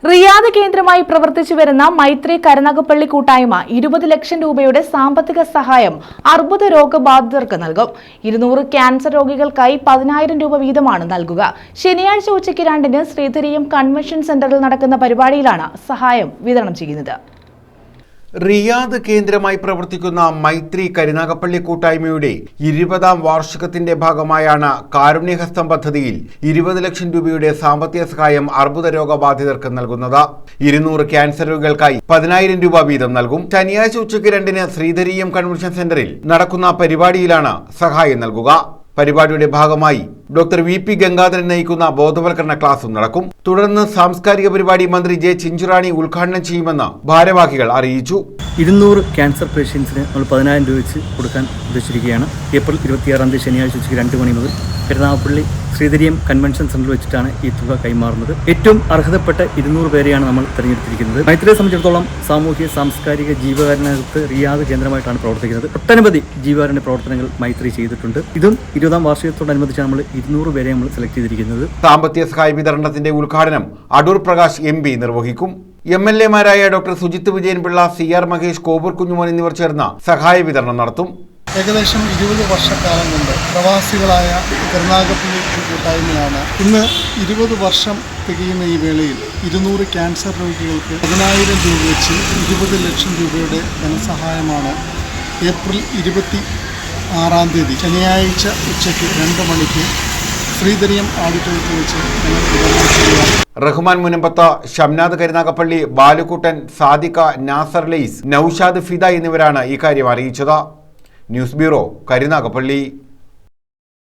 Riyadh കേന്ദ്രമായി പ്രവർത്തിച്ചു വരുന്ന മൈത്രി കരുനാഗപ്പള്ളി കൂട്ടായ്മ 20 ലക്ഷം രൂപയുടെ സാമ്പത്തിക സഹായം അർബുദ രോഗബാധിതർക്ക് നൽകും. 200 ക്യാൻസർ രോഗികൾക്കായി 10,000 രൂപ വീതമാണ് നൽകുക. ശനിയാഴ്ച ഉച്ചയ്ക്ക് 2-ന് ശ്രീധരീയം കൺവെൻഷൻ സെന്ററിൽ നടക്കുന്ന പരിപാടിയിലാണ് സഹായം വിതരണം ചെയ്യുന്നത്. റിയാദ് കേന്ദ്രമായി പ്രവർത്തിക്കുന്ന മൈത്രി കരുനാഗപ്പള്ളി കൂട്ടായ്മയുടെ 20ാം വാർഷികത്തിന്റെ ഭാഗമായാണ് കാരുണ്യഹസ്തം പദ്ധതിയിൽ 20 ലക്ഷം രൂപയുടെ സാമ്പത്തിക സഹായം അർബുദ രോഗബാധിതർക്ക് നൽകുന്നത്. 200 ക്യാൻസർ രോഗികൾക്കായി 10,000 രൂപ വീതം നൽകും. ശനിയാഴ്ച ഉച്ചയ്ക്ക് 2-ന് ശ്രീധരീയം കൺവെൻഷൻ സെന്ററിൽ നടക്കുന്ന പരിപാടിയിലാണ് സഹായം നൽകുക. പരിപാടിയുടെ ഭാഗമായി ഡോക്ടർ VP ഗംഗാധരൻ നയിക്കുന്ന ബോധവൽക്കരണ ക്ലാസും നടക്കും. തുടർന്ന് സാംസ്കാരിക പരിപാടി മന്ത്രി ജെ ചിഞ്ചുറാണി ഉദ്ഘാടനം ചെയ്യുമെന്ന് ഭാരവാഹികൾ അറിയിച്ചു. 200 ക്യാൻസർ പേഷ്യൻസിന് നമ്മൾ 10,000 രൂപ വെച്ച് കൊടുക്കാൻ ഉദ്ദേശിച്ചിരിക്കുകയാണ്. ഏപ്രിൽ 26 ശനിയാഴ്ച ഉച്ചയ്ക്ക് 2 മണി മുതൽ കരുനാഗപ്പള്ളി ശ്രീധരീയം കൺവെൻഷൻ സെന്ററിൽ വെച്ചിട്ടാണ് ഈ തുക കൈമാറുന്നത്. ഏറ്റവും അർഹതപ്പെട്ട 200 പേരെയാണ് നമ്മൾ തിരഞ്ഞെടുത്തിരിക്കുന്നത്. മൈത്രിയെ സംബന്ധിച്ചിടത്തോളം സാമൂഹ്യ സാംസ്കാരിക ജീവകാരുണ്യരംഗത്ത് റിയാദ് കേന്ദ്രമായിട്ടാണ് പ്രവർത്തിക്കുന്നത്. ഒട്ടനവധി ജീവകാരുണ്യ പ്രവർത്തനങ്ങൾ മൈത്രി ചെയ്തിട്ടുണ്ട്. ഇതും 20ാം വാർഷികത്തോടനുബന്ധിച്ചാണ് നമ്മൾ 200 പേരെ നമ്മൾ സെലക്ട് ചെയ്തിരിക്കുന്നത്. സാമ്പത്തിക സഹായ വിതരണത്തിന്റെ ഉദ്ഘാടനം അടൂർ പ്രകാശ് MP നിർവഹിക്കും. MLA-മാരായ ഡോക്ടർ സുജിത്ത് വിജയൻപിള്ള, CR മഹേഷ്, കോവൂർ കുഞ്ഞുമോൻ എന്നിവർ ചേർന്ന് സഹായ വിതരണം നടത്തും. ഏകദേശം 20 വർഷക്കാലം കൊണ്ട് പ്രവാസികളായ കരുനാഗപ്പള്ളി കൂട്ടായ്മയാണ് ഇന്ന് 20 വർഷം തികയുന്ന ഈ വേളയിൽ 200 ക്യാൻസർ രോഗികൾക്ക് 10,000 രൂപ വെച്ച് 20 ലക്ഷം രൂപയുടെ ധനസഹായമാണ് ഏപ്രിൽ 26-ാം തീയതി ശനിയാഴ്ച ഉച്ചയ്ക്ക് 2 മണിക്ക് ശ്രീധരീയം ഓഡിറ്റോറിയത്തിൽ വെച്ച് ഞങ്ങൾ വിതരണം ചെയ്യുക. റഹ്മാൻ മുനമ്പത്ത്, ഷംനാദ് കരുനാഗപ്പള്ളി, ബാലുക്കുട്ടൻ, സാദിഖ, നാസർ ലൈസ്, നൌഷാദ് ഫിദ എന്നിവരാണ് ഇക്കാര്യം അറിയിച്ചത്. News bureau, Karunagappally.